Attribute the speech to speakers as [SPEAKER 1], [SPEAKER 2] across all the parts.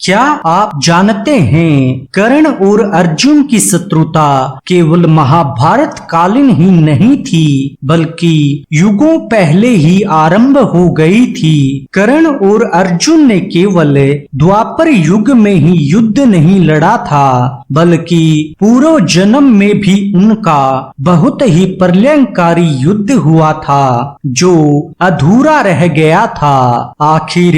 [SPEAKER 1] क्या आप जानते हैं कर्ण और अर्जुन की शत्रुता केवल महाभारत कालीन ही नहीं थी बल्कि युगों पहले ही आरंभ हो गई थी। कर्ण और अर्जुन ने केवल द्वापर युग में ही युद्ध नहीं लड़ा था बल्कि पूर्व जन्म में भी उनका बहुत ही प्रलयंकारी युद्ध हुआ था जो अधूरा रह गया था। आखिर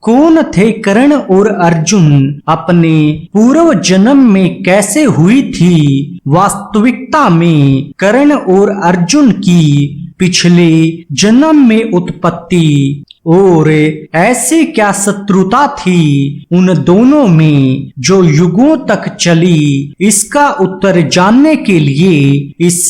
[SPEAKER 1] कौन थे कर्ण और अर्जुन, अपने पूर्व जन्म में कैसे हुई थी? वास्तविकता में कर्ण और अर्जुन की पिछले जन्म में उत्पत्ति और ऐसी क्या शत्रुता थी उन दोनों में जो युगों तक चली, इसका उत्तर जानने के लिए इस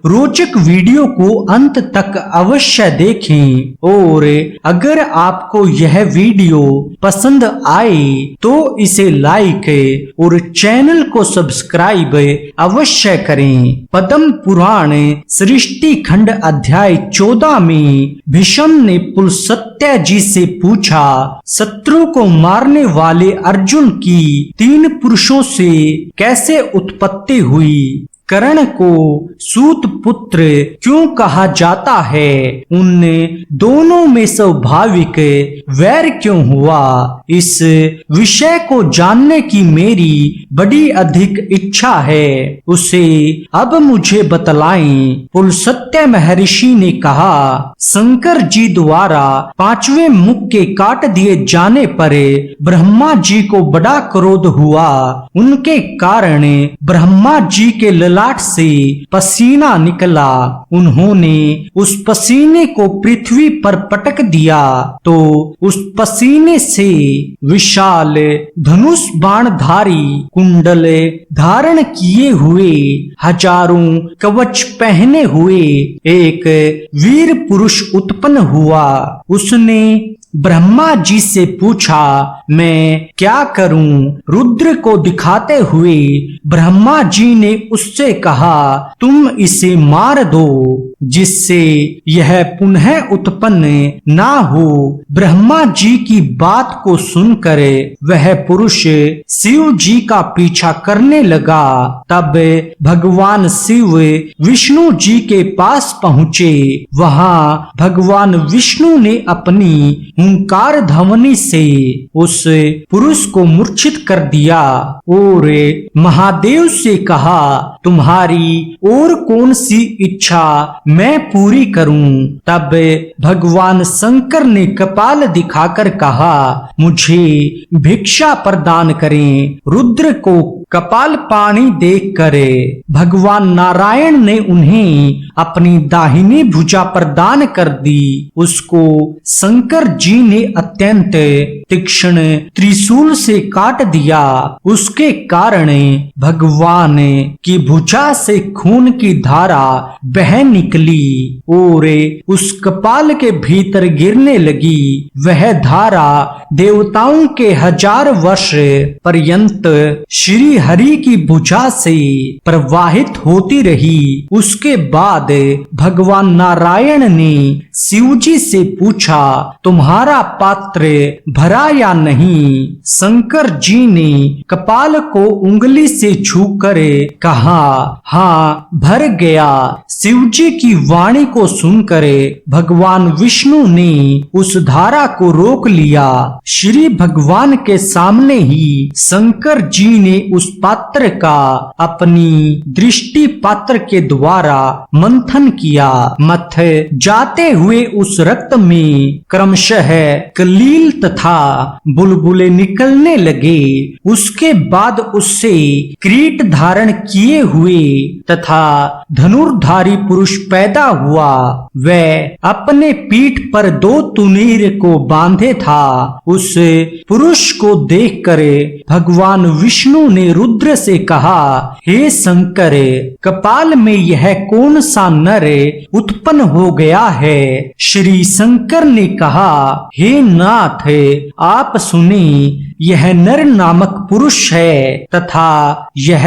[SPEAKER 1] रोचक वीडियो को अंत तक अवश्य देखें। और अगर आपको यह वीडियो पसंद आए तो इसे लाइक और चैनल को सब्सक्राइब अवश्य करें। पद्म पुराण सृष्टि खंड अध्याय 14 में भीष्म ने पुलस्त्य से पूछा, शत्रु को मारने वाले अर्जुन की 3 पुरुषों से कैसे उत्पत्ति हुई? कर्ण को सूत पुत्र क्यों कहा जाता है? उन दोनों में स्वाभाविक वैर क्यों हुआ? इस विषय को जानने की मेरी बड़ी अधिक इच्छा है, उसे अब मुझे बतलाएं। पुलस्त्य महर्षि ने कहा, शंकर जी द्वारा 5वें मुख के काट दिए जाने पर ब्रह्मा जी को बड़ा क्रोध हुआ। उनके कारण ब्रह्मा जी के ललाट से पसीना निकला। उन्होंने उस पसीने को पृथ्वी पर पटक दिया तो उस पसीने से विशाल धनुष बाणधारी कुंडल धारण किए हुए, हजारों कवच पहने हुए एक वीर पुरुष उत्पन्न हुआ। उसने ब्रह्मा जी से पूछा, मैं क्या करूं? रुद्र को दिखाते हुए ब्रह्मा जी ने उससे कहा, तुम इसे मार दो जिससे यह पुनः उत्पन्न ना हो। ब्रह्मा जी की बात को सुनकर वह पुरुष शिव जी का पीछा करने लगा। तब भगवान शिव विष्णु जी के पास पहुँचे। वहां भगवान विष्णु ने अपनी हुंकार ध्वनि से उस पुरुष को मूर्छित कर दिया और महादेव से कहा, तुम्हारी और कौन सी इच्छा मैं पूरी करूं? तब भगवान शंकर ने कपाल दिखाकर कहा, मुझे भिक्षा प्रदान करें। रुद्र को कपाल पानी देखकर भगवान नारायण ने उन्हें अपनी दाहिनी भुजा प्रदान कर दी। उसको शंकर जी ने अत्यंत तीक्ष्ण त्रिशूल से काट दिया। उसके कारण भगवान की भुजा से खून की धारा बह निकली और उस कपाल के भीतर गिरने लगी। वह धारा देवताओं के 1000 वर्ष पर्यंत श्री हरि की भुजा से प्रवाहित होती रही। उसके बाद भगवान नारायण ने शिवजी से पूछा, तुम्हारा पात्र भरा या नहीं? शंकर जी ने कपाल को उंगली से छूकर कहा, हाँ भर गया। शिवजी की वाणी को सुनकर भगवान विष्णु ने उस धारा को रोक लिया। श्री भगवान के सामने ही शंकर जी ने उस पात्र का अपनी दृष्टि पात्र के द्वारा मंथन किया। मथ जाते हुए उस रक्त में क्रमशः कलील तथा बुलबुले निकलने लगे। उसके बाद उससे किरीट धारण किए हुए तथा धनुर्धारी पुरुष पैदा हुआ। वह अपने पीठ पर 2 तुनीर को बांधे था। उस पुरुष को देखकर भगवान विष्णु ने रुद्र से कहा, हे शंकर, कपाल में यह कौन सा नर उत्पन्न हो गया है? श्री शंकर ने कहा, हे नाथ, आप सुने, यह नर नामक पुरुष है तथा यह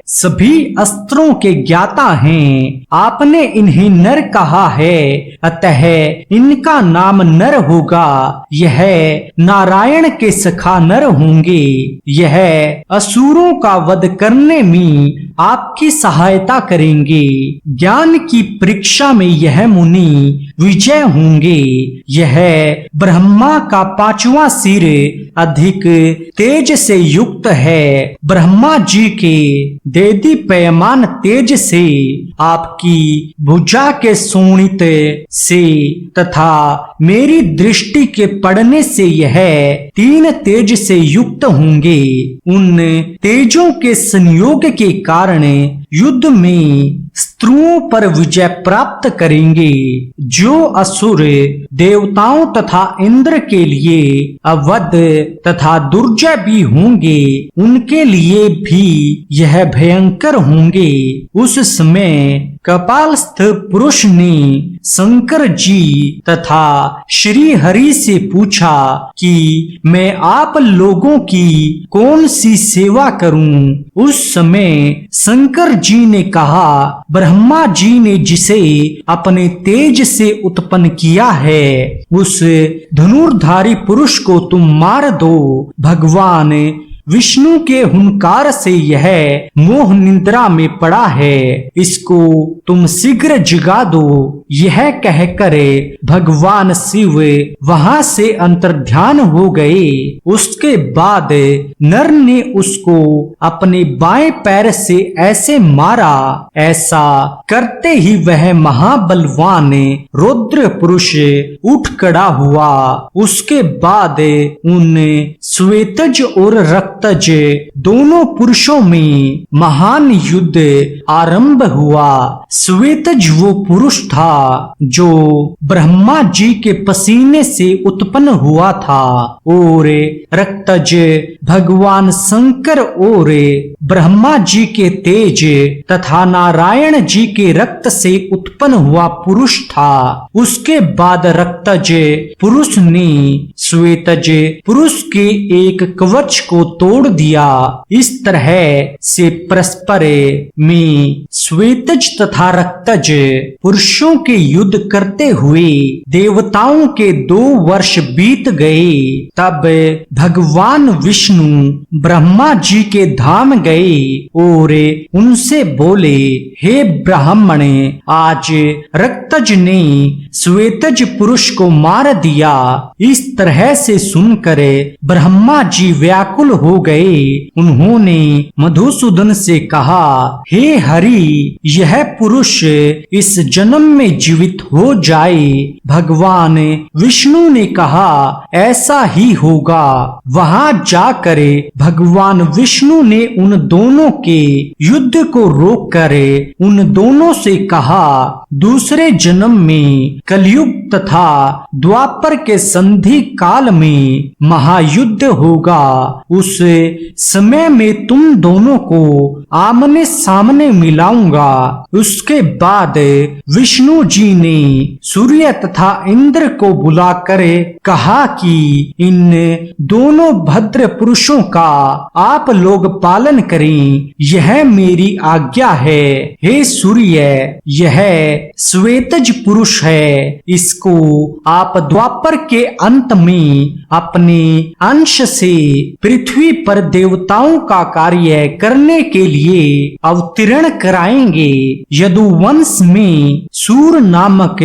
[SPEAKER 1] सभी अस्त्रों के ज्ञाता हैं। आपने इन्हें नर कहा है, अतः इनका नाम नर होगा। यह नारायण के सखा नर होंगे। यह असुरों का वध करने में आपकी सहायता करेंगे। ज्ञान की परीक्षा में यह मुनि विजय होंगे। यह ब्रह्मा का 5वां सिर अधिक तेज से युक्त है। ब्रह्मा जी के देदीप्यमान तेज से आपकी भुजा के शोणित से तथा मेरी दृष्टि के पड़ने से यह 3 तेज से युक्त होंगे। उन तेजों के संयोग के कारण युद्ध में शत्रुओं पर विजय प्राप्त करेंगे। जो असुर देवताओं तथा इंद्र के लिए अवध तथा दुर्जय भी होंगे, उनके लिए भी यह भयंकर होंगे। उस समय कपालस्थ पुरुष ने शंकर जी तथा श्री हरि से पूछा कि मैं आप लोगों की कौन सी सेवा करूं। उस समय शंकर जी ने कहा, ब्रह्मा जी ने जिसे अपने तेज से उत्पन्न किया है, उस धनुर्धारी पुरुष को तुम मार दो। भगवान विष्णु के हुंकार से यह मोह निद्रा में पड़ा है, इसको तुम शीघ्र जगा दो। यह कहकर भगवान शिव वहां से अंतर्ध्यान हो गए। उसके बाद नर ने उसको अपने बाएं पैर से ऐसे मारा। ऐसा करते ही वह महाबलवान रुद्र पुरुष उठ खड़ा हुआ। उसके बाद उन श्वेतज और रक्तज दोनों पुरुषों में महान युद्ध आरंभ हुआ। श्वेतज वो पुरुष था जो ब्रह्मा जी के पसीने से उत्पन्न हुआ था और रक्तज भगवान शंकर और ब्रह्मा जी के तेज तथा नारायण जी के रक्त से उत्पन्न हुआ पुरुष था। उसके बाद रक्तज पुरुष ने श्वेतज पुरुष के एक कवच को तोड़ दिया। इस तरह से परस्पर में श्वेतज तथा रक्तज पुरुषों के युद्ध करते हुए देवताओं के 2 वर्ष बीत गए। तब भगवान विष्णु ब्रह्मा जी के धाम गए और उनसे बोले, हे ब्राह्मण, आज रक्तज ने श्वेतज पुरुष को मार दिया। इस तरह से सुनकर ब्रह्मा जी व्याकुल हो गए। उन्होंने मधुसूदन से कहा, हे हरि, यह पुरुष इस जन्म में जीवित हो जाए। भगवान विष्णु ने कहा, ऐसा ही होगा। वहां जाकर भगवान विष्णु ने उन दोनों के युद्ध को रोककर उन दोनों से कहा, दूसरे जन्म में कलयुग तथा द्वापर के संधि काल में महायुद्ध होगा। उस समय में तुम दोनों को आमने सामने मिलाऊंगा। उसके बाद विष्णु जी ने सूर्य तथा इंद्र को बुलाकर कहा कि इन दोनों भद्र पुरुषों का आप लोग पालन करें, यह मेरी आज्ञा है। हे सूर्य, यह श्वेतज पुरुष है, इसको आप द्वापर के अंत में अपने अंश से पृथ्वी पर देवताओं का कार्य करने के लिए अवतीर्ण कराएंगे। यदुवंश में सूर नामक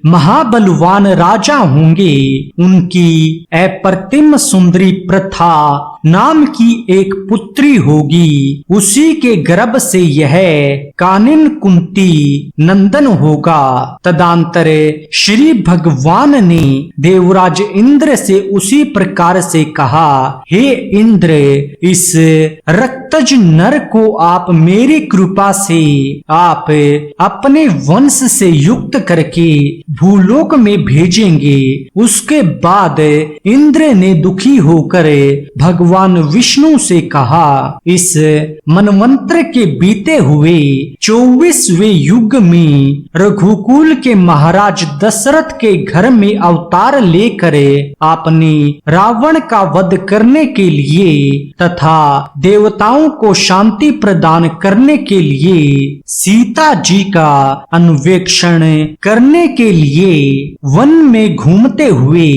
[SPEAKER 1] महाबलवान राजा होंगे। उनकी अप्रतिम सुंदरी प्रथा नाम की एक पुत्री होगी। उसी के गर्भ से यह कानिन कुंती नंदन होगा। तदांतर श्री भगवान ने देवराज इंद्र से उसी प्रकार से कहा, हे इंद्र, इस रक्तज नर को आप मेरी कृपा से आप अपने वंश से युक्त करके भूलोक में भेजेंगे। उसके बाद इंद्र ने दुखी होकर भगवान भगवान विष्णु से कहा, इस मनवंतर के बीते हुए 24वें युग में रघुकुल के महाराज दशरथ के घर में अवतार लेकर आपने रावण का वध करने के लिए तथा देवताओं को शांति प्रदान करने के लिए सीता जी का अन्वेषण करने के लिए वन में घूमते हुए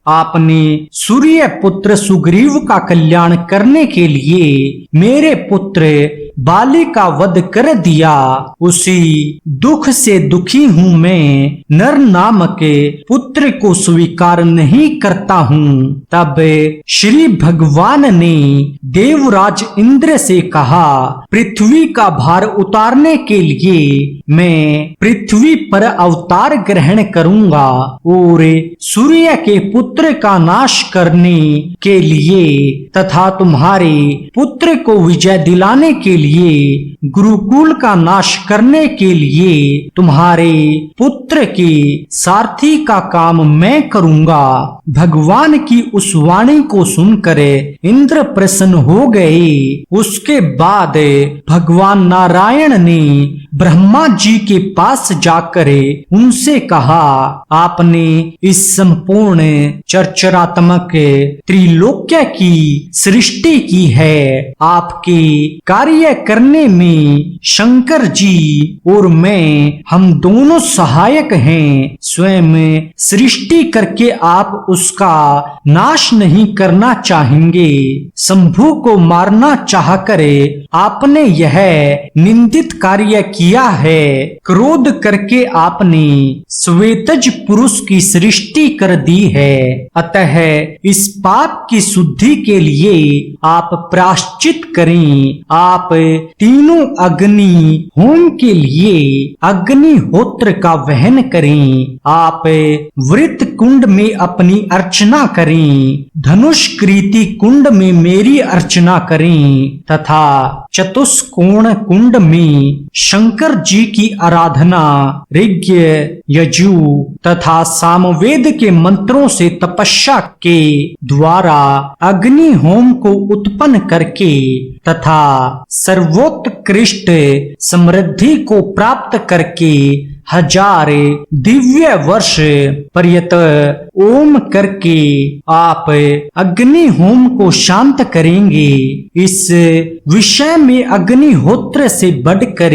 [SPEAKER 1] आपने सूर्य पुत्र सुग्रीव का कल्याण करने के लिए मेरे पुत्र बाली का वध कर दिया। उसी दुख से दुखी हूँ मैं, नर नामक पुत्र को स्वीकार नहीं करता हूँ। तब श्री भगवान ने देवराज इंद्र से कहा, पृथ्वी का भार उतारने के लिए मैं पृथ्वी पर अवतार ग्रहण करूंगा और सूर्य के पुत्र का नाश करने के लिए तथा तुम्हारे पुत्र को विजय दिलाने के लिए गुरुकुल का नाश करने के लिए तुम्हारे पुत्र के सारथी का काम मैं करूंगा। भगवान की उस वाणी को सुनकर इंद्र प्रसन्न हो गए। उसके बाद भगवान नारायण ने ब्रह्मा जी के पास जाकर उनसे कहा, आपने इस संपूर्ण चराचरात्मक त्रिलोक्य की सृष्टि की है। आपके कार्य करने में शंकर जी और मैं हम दोनों सहायक हैं। स्वयं सृष्टि करके आप उसका नाश नहीं करना चाहेंगे। शंभु को मारना चाहकर आपने यह निंदित कार्य किया है। क्रोध करके आपने श्वेतज पुरुष की सृष्टि कर दी है। अतः इस पाप की शुद्धि के लिए आप प्रायश्चित करें। आप तीनों अग्नि होम के लिए अग्निहोत्र का वहन करें। आप वृत्त कुंड में अपनी अर्चना करें, धनुष्कृति कुंड में मेरी अर्चना करें तथा चतुष्कोण कुंड में शंकर जी की आराधना ऋग यजु तथा सामवेद के मंत्रों से तपस्या के द्वारा अग्नि होम को उत्पन्न करके तथा सर्वोत्कृष्ट समृद्धि को प्राप्त करके 1000 दिव्य वर्ष पर्यंत ओम करके आप अग्नि होम को शांत करेंगे। इस विषय में अग्निहोत्र से बढ़कर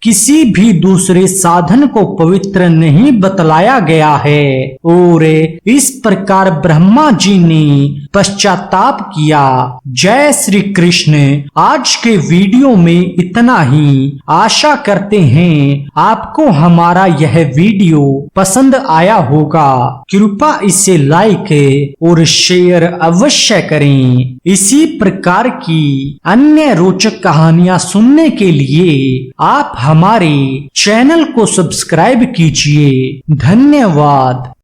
[SPEAKER 1] किसी भी दूसरे साधन को पवित्र नहीं बतलाया गया है और इस प्रकार ब्रह्मा जी ने पश्चाताप किया। जय श्री कृष्ण। आज के वीडियो में इतना ही। आशा करते हैं आपको हमारा यह वीडियो पसंद आया होगा। कृपया इसे लाइक और शेयर अवश्य करें। इसी प्रकार की अन्य रोचक कहानियां सुनने के लिए आप हमारे चैनल को सब्सक्राइब कीजिए। धन्यवाद।